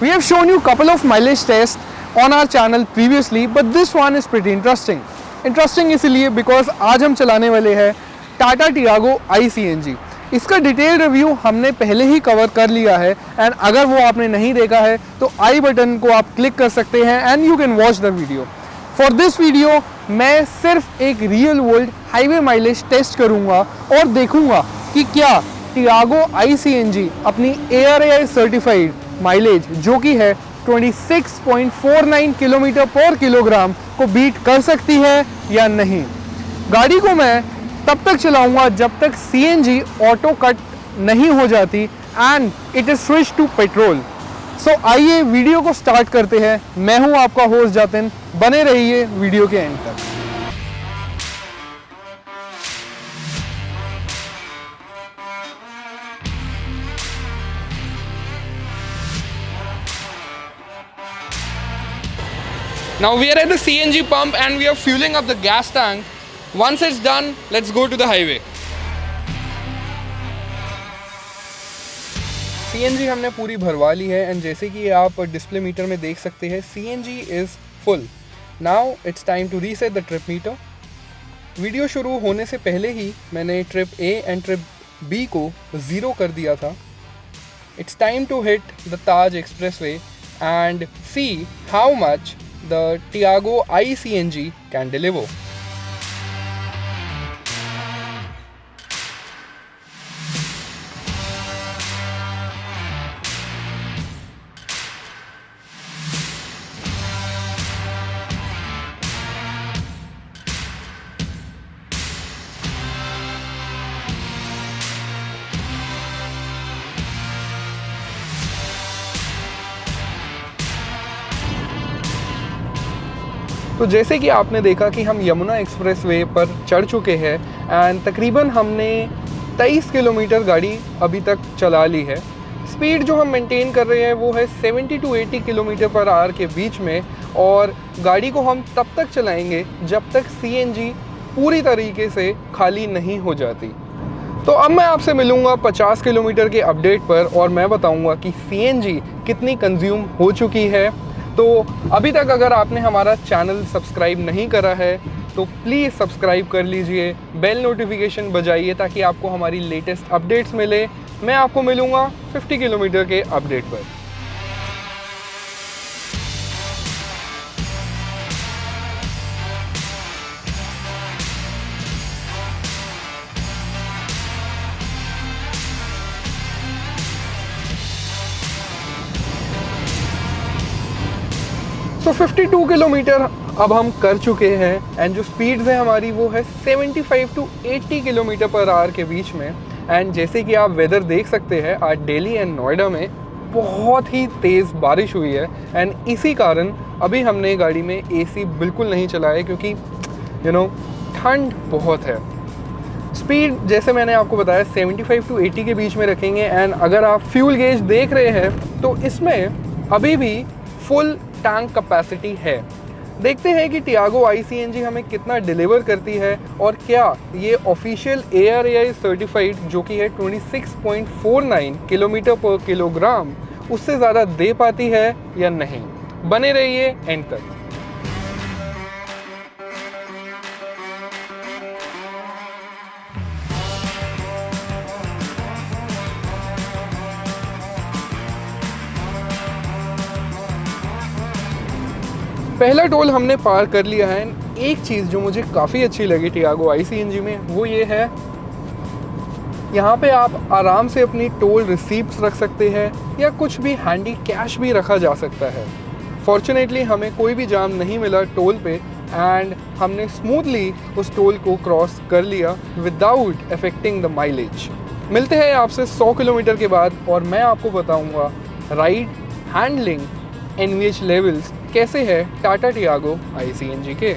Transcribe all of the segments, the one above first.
We have shown you couple of mileage tests on our channel previously, but this one is pretty interesting. Interesting इसलिए because आज हम चलाने वाले हैं Tata Tiago iCNG। इसका detail review हमने पहले ही कवर कर लिया है एंड अगर वो आपने नहीं देखा है तो आई बटन को आप क्लिक कर सकते हैं and you can watch the video. For this video मैं सिर्फ एक real world highway mileage test करूंगा और देखूंगा कि क्या टियागो iCNG अपनी ARAI सर्टिफाइड माइलेज जो कि है 26.49 किलोमीटर पर किलोग्राम को बीट कर सकती है या नहीं। गाड़ी को मैं तब तक चलाऊंगा जब तक CNG ऑटो कट नहीं हो जाती and it is switch to petrol. So आइए वीडियो को स्टार्ट करते हैं। मैं हूं आपका होस्ट जतिन, बने रहिए वीडियो के एंड तक। Now we are at the CNG pump and we are fueling up the gas tank. Once it's done, let's go to the highway. CNG हमने पूरी भरवा ली है एंड जैसे कि आप डिस्प्ले मीटर में देख सकते हैं CNG is full. Now it's time to reset the trip meter. Video शुरू होने से पहले ही मैंने trip A and trip B को 0 कर दिया था। It's time to hit the Taj Expressway and see how much the Tiago iCNG can deliver. तो जैसे कि आपने देखा कि हम यमुना एक्सप्रेसवे पर चढ़ चुके हैं एंड तकरीबन हमने 23 किलोमीटर गाड़ी अभी तक चला ली है। स्पीड जो हम मेंटेन कर रहे हैं वो है 70 to 80 किलोमीटर पर आवर के बीच में और गाड़ी को हम तब तक चलाएंगे जब तक CNG पूरी तरीके से खाली नहीं हो जाती। तो अब मैं आपसे मिलूँगा 50 किलोमीटर के अपडेट पर और मैं बताऊँगा कि CNG कितनी कंज्यूम हो चुकी है। तो अभी तक अगर आपने हमारा चैनल सब्सक्राइब नहीं करा है तो प्लीज़ सब्सक्राइब कर लीजिए, बेल नोटिफिकेशन बजाइए ताकि आपको हमारी लेटेस्ट अपडेट्स मिले। मैं आपको मिलूँगा 50 किलोमीटर के अपडेट पर। तो 52 किलोमीटर अब हम कर चुके हैं एंड जो स्पीड्स है हमारी वो है 75 to 80 किलोमीटर पर आवर के बीच में। एंड जैसे कि आप वेदर देख सकते हैं आज दिल्ली एंड नोएडा में बहुत ही तेज़ बारिश हुई है एंड इसी कारण अभी हमने गाड़ी में AC बिल्कुल नहीं चलाया क्योंकि ठंड बहुत है। स्पीड जैसे मैंने आपको बताया 75 to 80 के बीच में रखेंगे एंड अगर आप फ्यूल गेज देख रहे हैं तो इसमें अभी भी फुल टैंक कैपेसिटी है। देखते हैं कि टियागो iCNG हमें कितना डिलीवर करती है और क्या ये ऑफिशियल ARAI सर्टिफाइड जो कि है 26.49 किलोमीटर पर किलोग्राम उससे ज़्यादा दे पाती है या नहीं। बने रहिए एंड तक। पहला टोल हमने पार कर लिया है। एक चीज़ जो मुझे काफ़ी अच्छी लगी टियागो iCNG में वो ये है यहाँ पे आप आराम से अपनी टोल रिसीप्ट्स रख सकते हैं या कुछ भी हैंडी कैश भी रखा जा सकता है। फॉर्चुनेटली हमें कोई भी जाम नहीं मिला टोल पे एंड हमने स्मूथली उस टोल को क्रॉस कर लिया विदाउट अफेक्टिंग द माइलेज। मिलते हैं आपसे 100 किलोमीटर के बाद और मैं आपको बताऊँगा राइड, हैंडलिंग, NVH लेवल्स कैसे है टाटा टियागो iCNG के।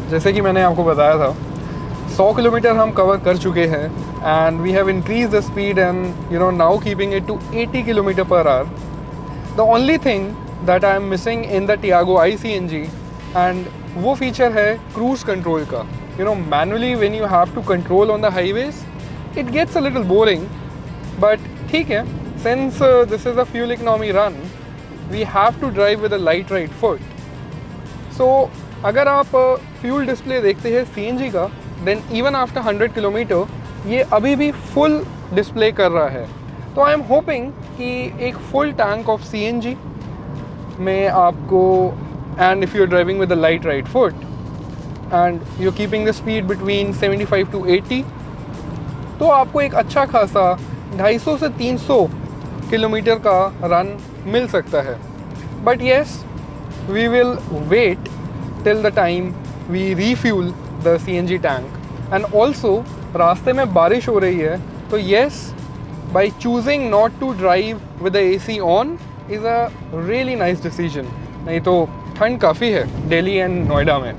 जैसे कि मैंने आपको बताया था 100 किलोमीटर हम कवर कर चुके हैं and we have increase the speed and now keeping it to 80 kilometre per hour. The only thing that I am missing in the Tiago ICNG and वो फीचर है क्रूज कंट्रोल का. Manually when you have to control on the highways it gets a little boring, but ठीक है, since this is a fuel economy run we have to drive with a light right foot. सो अगर आप fuel display देखते हैं CNG का, then even after 100 kilometre ये अभी भी फुल डिस्प्ले कर रहा है. तो आई एम होपिंग कि एक फुल टैंक ऑफ CNG में आपको, and if you are driving with a light right foot and you are keeping the speed between 75 to 80, तो आपको एक अच्छा खासा 250 से 300 किलोमीटर का रन मिल सकता है. But yes, we will wait till the time we refuel the CNG tank. And also रास्ते में बारिश हो रही है, तो yes, by choosing not to drive with the AC on is a really nice decision. नहीं तो ठंड काफ़ी है दिल्ली एंड नोएडा में.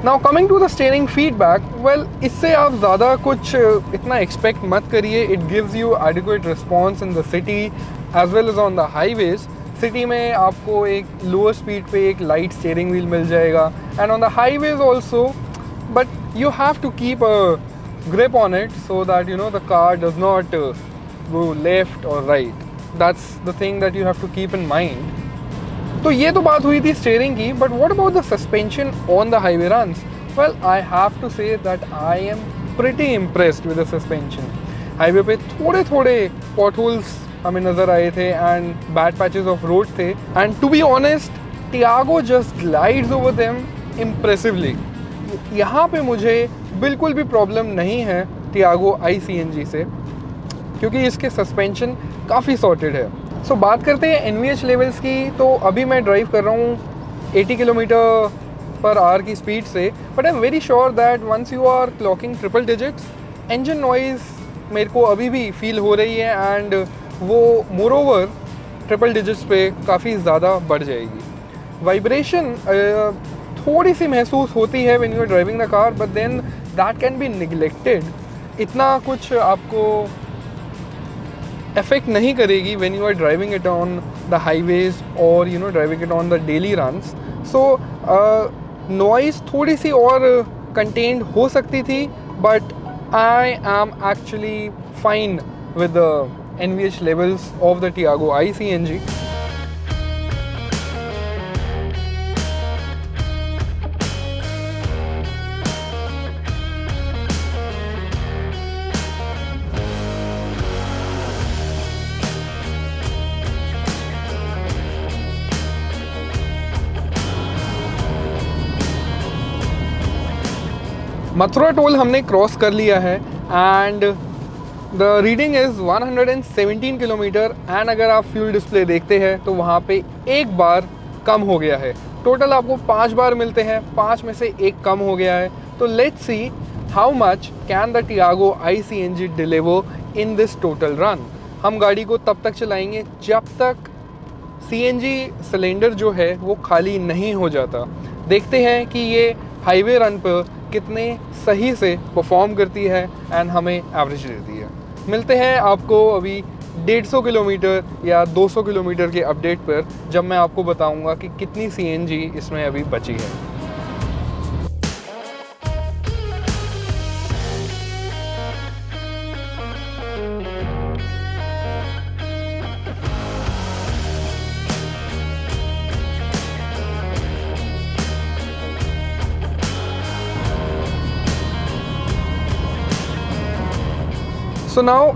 Now coming to the steering feedback, well इससे आप ज़्यादा कुछ इतना एक्सपेक्ट मत करिए. It gives you adequate response in the city as well as on the highways. City में आपको एक लोअर स्पीड पे एक लाइट स्टीयरिंग व्हील मिल जाएगा and on the highways also, but you have to keep a grip on it so that the car does not go left or right. That's the thing that you have to keep in mind. तो ये तो बात हुई थी steering की, but what about the suspension on the highway runs? Well, I have to say that I am pretty impressed with the suspension. Highway पे थोड़े थोड़े potholes हमें नज़र आए थे and bad patches of road थे, and to be honest, Tiago just glides over them impressively. यहाँ पे मुझे बिल्कुल भी प्रॉब्लम नहीं है टियागो ICNG से, क्योंकि इसके सस्पेंशन काफ़ी सॉर्टेड है. सो बात करते हैं NVH लेवल्स की. तो अभी मैं ड्राइव कर रहा हूँ 80 किलोमीटर पर आवर की स्पीड से, but I am very sure that once you are clocking triple digits, engine noise मेरे को अभी भी फील हो रही है एंड वो मोर ओवर ट्रिपल डिजिट्स पे काफ़ी ज़्यादा बढ़ जाएगी. वाइब्रेशन थोड़ी सी महसूस होती है when you are driving the car, but then that can be neglected. इतना कुछ आपको अफेक्ट नहीं करेगी when you are driving it on the highways और driving it on the daily runs. So noise थोड़ी सी और कंटेन्ड हो सकती थी, but I am actually fine with the NVH levels of the Tiago ICNG. Mathura toll हमने cross कर लिया है and the reading is 117 kilometre. And अगर आप फ्यूल डिस्प्ले देखते हैं तो वहाँ पे एक बार कम हो गया है. टोटल आपको 5 बार मिलते हैं, 5 में से एक कम हो गया है. तो let's see how much can the Tiago ICNG deliver in this total run. हम गाड़ी को तब तक चलाएंगे जब तक CNG सिलेंडर जो है वो खाली नहीं हो जाता. देखते हैं कि ये हाईवे रन पर कितने सही से परफॉर्म करती है एंड हमें एवरेज देती है. मिलते हैं आपको अभी 150 किलोमीटर या 200 किलोमीटर के अपडेट पर, जब मैं आपको बताऊंगा कि कितनी CNG इसमें अभी बची है. सो नाउ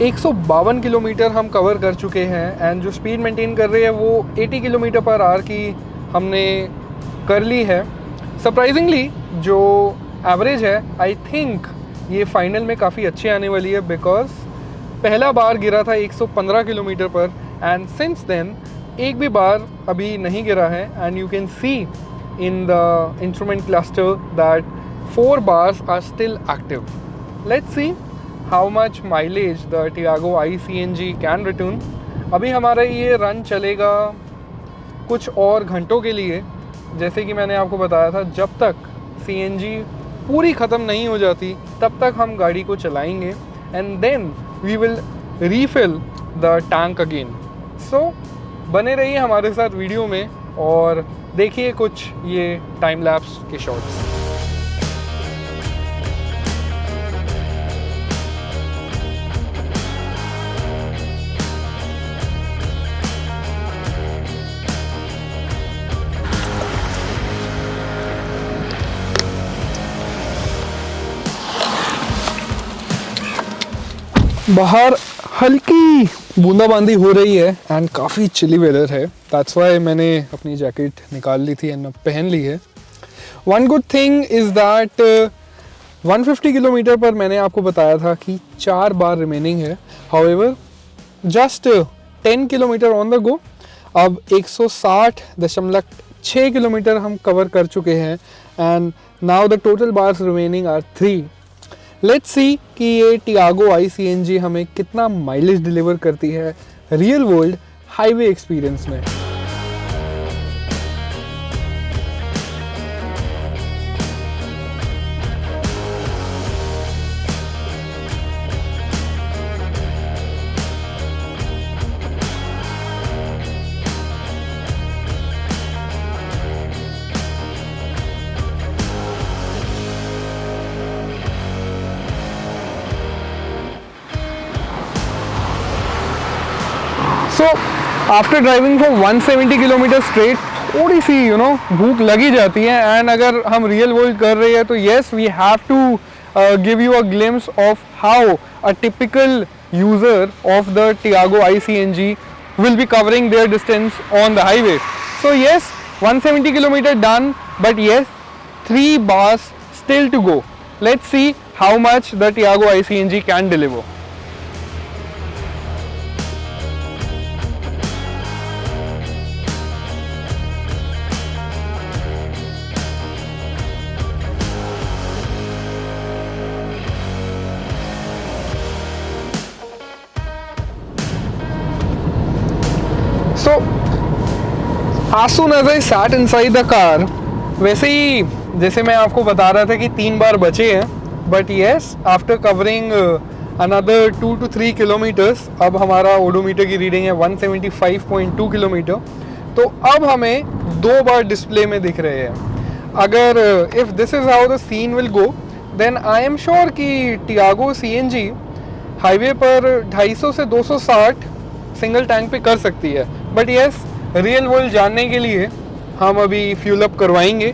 152 किलोमीटर हम कवर कर चुके हैं एंड जो स्पीड मेंटेन कर रही है वो 80 किलोमीटर पर आवर की हमने कर ली है. सरप्राइजिंगली जो एवरेज है आई थिंक ये फाइनल में काफ़ी अच्छी आने वाली है, बिकॉज पहला बार गिरा था 115 किलोमीटर पर एंड सिंस देन एक भी बार अभी नहीं गिरा है. And you can see in the instrument cluster that 4 bars are still active. Let's see how much mileage the Tiago ICNG can return. अभी हमारा ये रन चलेगा कुछ और घंटों के लिए. जैसे कि मैंने आपको बताया था, जब तक CNG पूरी ख़त्म नहीं हो जाती तब तक हम गाड़ी को चलाएंगे and then we will refill the tank again. So बने रहिए हमारे साथ वीडियो में और देखिए कुछ ये टाइम लैप्स के शॉट्स। बाहर हल्की बूंदाबांदी हो रही है एंड काफ़ी चिली वेदर है, दैट्स वाई मैंने अपनी जैकेट निकाल ली थी एंड पहन ली है। One good thing is that 150 kilometre पर मैंने आपको बताया था कि 4 बार रिमेनिंग है। However just 10 kilometre on the go, अब 160.6 किलोमीटर हम कवर कर चुके हैं and now the total bars remaining are 3। Let's see कि ये टियागो ICNG हमें कितना माइलेज डिलीवर करती है रियल वर्ल्ड हाईवे एक्सपीरियंस में। So after driving for 170 kilometre straight थोड़ी सी भूख लगी जाती है एंड अगर हम रियल वर्ल्ड कर रहे हैं तो yes we have to give you a glimpse of how a typical user of the Tiago ICNG will be covering their distance on the highway. So yes, 170 kilometer done, but yes, 3 bars still to go. Let's see how much the Tiago ICNG can deliver. So as soon as I sat inside the car, वैसे ही जैसे मैं आपको बता रहा था कि 3 बार बचे हैं, but yes after covering another 2 to 3 kilometres अब हमारा ओडोमीटर की रीडिंग है 175.2 किलोमीटर। तो अब हमें 2 बार डिस्प्ले में दिख रहे हैं। अगर if this is how the scene will go then I am sure कि टियागो CNG हाईवे पर 250 से 260 सिंगल टैंक पे कर सकती है। बट येस रियल वर्ल्ड जानने के लिए हम अभी फ्यूल अप करवाएंगे।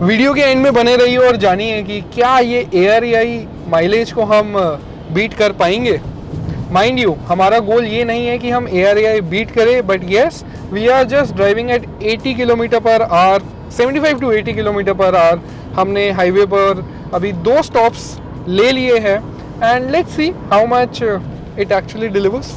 वीडियो के एंड में बने रहिए और जानिए कि क्या ये ARAI माइलेज को हम बीट कर पाएंगे। माइंड यू हमारा गोल ये नहीं है कि हम ARAI बीट करें, but yes we are just driving at 80 kilometre per hour, 75 to 80 kilometre per hour. हमने हाईवे पर अभी 2 स्टॉप्स ले लिए हैं and let's see how much it actually delivers.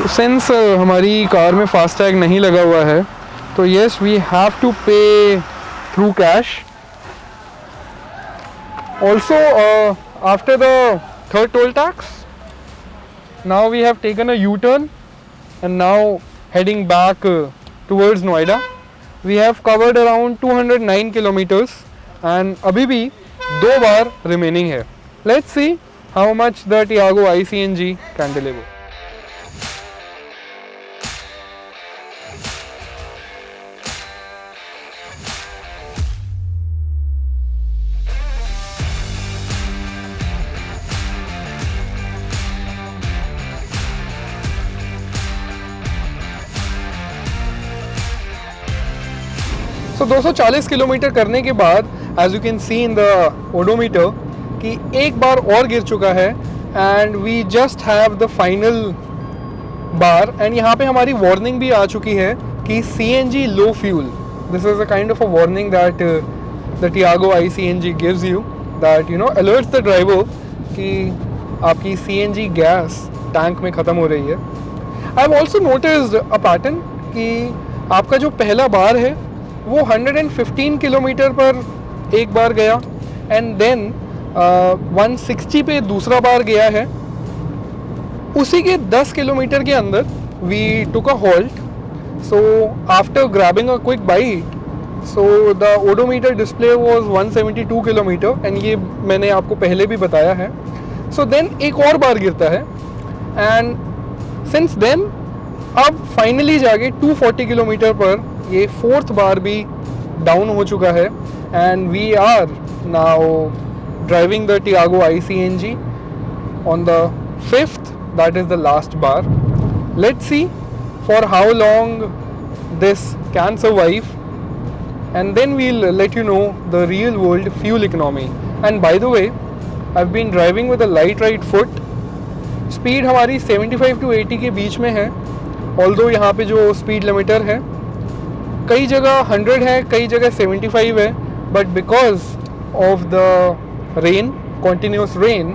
Since हमारी कार में फास्टैग नहीं लगा हुआ है तो yes we have to pay through cash. Also after the third toll tax now we have taken a U-turn and now heading back towards Noida. We have covered around 209 kilometres and अभी भी 2 bar remaining है। Let's see how much the Tiago ICNG can deliver. तो 240 kilometre करने के बाद as you can see in the odometer कि एक bar और गिर चुका है and we just have the final bar and यहाँ पे हमारी वार्निंग भी आ चुकी है कि CNG low fuel. this is a kind of a warning that the Tiago iCNG gives you, that alerts the driver कि आपकी CNG गैस टैंक में ख़त्म हो रही है. I have also noticed a pattern कि आपका जो पहला बार है वो 115 किलोमीटर पर एक बार गया, एंड देन 160 पे दूसरा बार गया है. उसी के 10 किलोमीटर के अंदर we took a halt. So after grabbing a quick bite, so the odometer display was 172 kilometre, and ये मैंने आपको पहले भी बताया है. सो देन एक और बार गिरता है, एंड सिंस देन अब फाइनली जाके 240 किलोमीटर पर ये फोर्थ बार भी डाउन हो चुका है, and we are now driving the Tiago iCNG on the 5th, that is the last bar. Let's see for how long this can survive, and then we'll let you know the real world fuel economy. And by the way, I've been driving with a light right foot. Speed हमारी 75 to 80 के बीच में है, although यहाँ पे जो speed limiter है कई जगह 100 है, कई जगह 75 है, but because of the rain, continuous rain,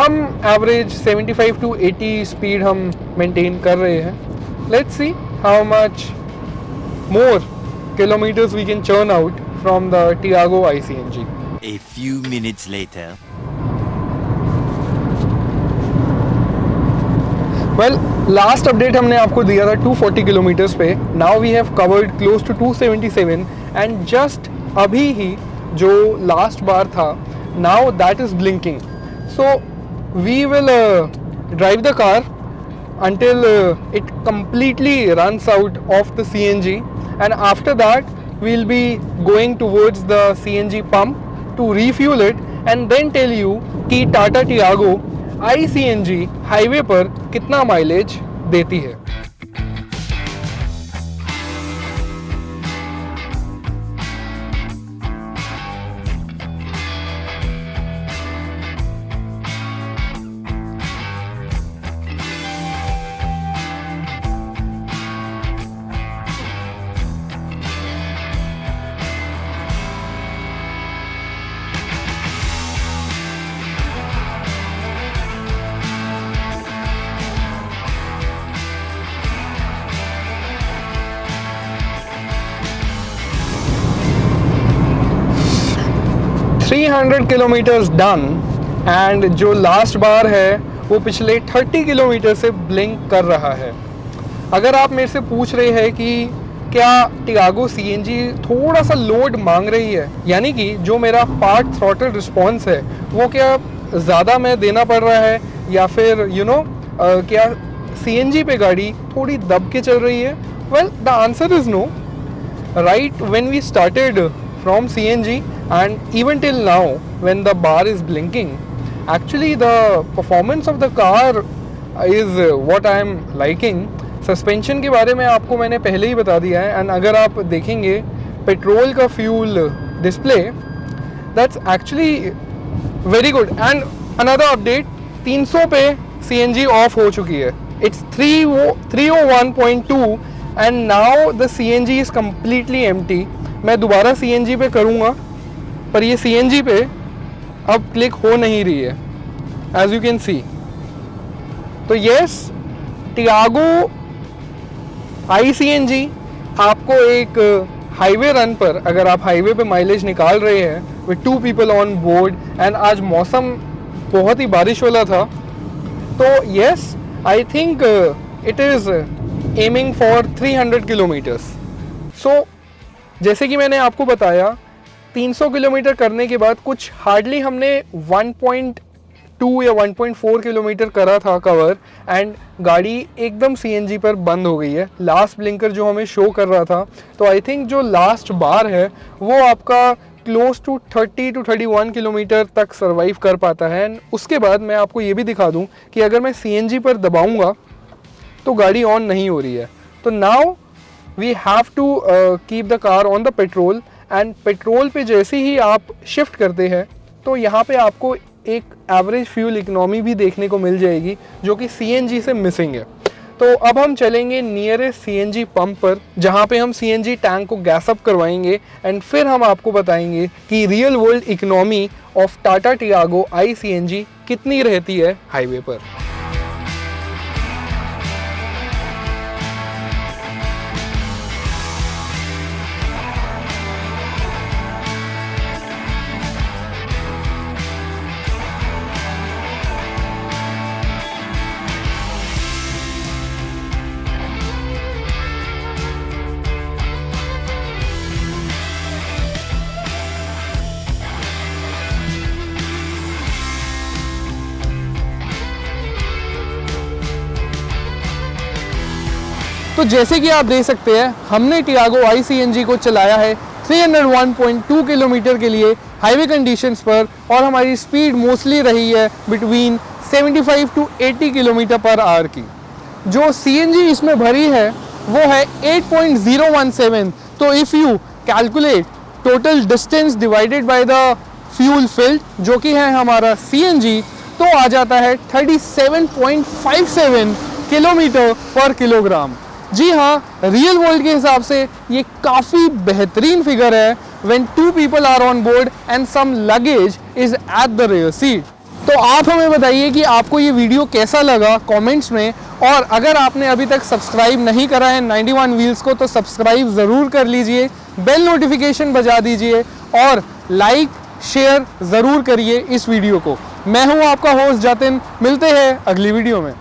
हम एवरेज 75 to 80 स्पीड हम मेंटेन कर रहे हैं. Let's see how much more kilometers we can churn out from the Tiago iCNG. A few minutes later. Well, last update हमने आपको दिया था 240 kilometres पे. Now we have covered close to 277, and just अभी ही जो लास्ट बार था, now that is blinking. So we will drive the car until it completely runs out of the CNG, and after that we'll be going towards the CNG pump to refuel it, and then tell you कि Tata Tiago iCNG highway पर कितना mileage देती है. $300 kilometres done, and जो last बार है वो पिछले 30 kilometre से ब्लिंक कर रहा है. अगर आप मेरे से पूछ रहे हैं कि क्या टियागो CNG थोड़ा सा लोड मांग रही है, यानी कि जो मेरा पार्ट थ्रॉटल रिस्पॉन्स है वो क्या ज़्यादा में देना पड़ रहा है, या फिर क्या CNG पे गाड़ी थोड़ी दब के चल रही है? Well, the answer is no. Right when we started from CNG and even till now when the bar is blinking, actually the performance of the car is what I am liking. Suspension के बारे में आपको मैंने पहले ही बता दिया है, and अगर आप देखेंगे पेट्रोल का fuel display, that's actually very good. And another update, 300 पे CNG ऑफ हो चुकी है. It's 301.2 and now the CNG is completely empty. मैं दोबारा CNG पे करूँगा, पर ये CNG पे अब क्लिक हो नहीं रही है, एज यू कैन सी. तो यस, टियागो iCNG आपको एक हाईवे रन पर, अगर आप हाईवे पे माइलेज निकाल रहे हैं with 2 people on board, and आज मौसम बहुत ही बारिश वाला था, तो yes, I think it is aiming for 300 kilometres. So जैसे कि मैंने आपको बताया, 300 किलोमीटर करने के बाद कुछ हार्डली हमने 1.2 या 1.4 किलोमीटर करा था कवर, एंड गाड़ी एकदम CNG पर बंद हो गई है. लास्ट ब्लिंकर जो हमें शो कर रहा था, तो आई थिंक जो लास्ट बार है वो आपका क्लोज टू 30 to 31 किलोमीटर तक सर्वाइव कर पाता है. एंड उसके बाद मैं आपको ये भी दिखा दूँ कि अगर मैं CNG पर दबाऊँगा तो गाड़ी ऑन नहीं हो रही है. तो now we have to keep the car on the petrol, and petrol पे जैसे ही आप शिफ्ट करते हैं तो यहाँ पे आपको एक एवरेज फ्यूल इकोनॉमी भी देखने को मिल जाएगी, जो कि CNG से मिसिंग है. तो अब हम चलेंगे नियरेस्ट सीएनजी पंप पर, जहाँ पे हम सीएनजी टैंक को गैस अप करवाएंगे एंड फिर हम आपको बताएंगे कि real world economy of Tata Tiago I CNG कितनी रहती है हाईवे पर। तो जैसे कि आप देख सकते हैं, हमने टियागो आई सीएनजी को चलाया है 301.2 किलोमीटर के लिए हाईवे कंडीशंस पर, और हमारी स्पीड मोस्टली रही है between 75 to 80 kilometre per hour की। जो सीएनजी इसमें भरी है वो है 8.017। तो if you calculate total distance divided by the fuel field, जो कि है हमारा सीएनजी, तो आ जाता है 37.57 किलोमीटर पर किलोग्राम। जी हाँ, रियल वर्ल्ड के हिसाब से ये काफ़ी बेहतरीन फिगर है when 2 people are on board and some luggage is at the rear seat. तो आप हमें बताइए कि आपको ये वीडियो कैसा लगा कमेंट्स में, और अगर आपने अभी तक सब्सक्राइब नहीं करा है 91 व्हील्स को तो सब्सक्राइब ज़रूर कर लीजिए, बेल नोटिफिकेशन बजा दीजिए और लाइक शेयर ज़रूर करिए इस वीडियो को। मैं हूँ आपका होस्ट जतिन, मिलते हैं अगली वीडियो में।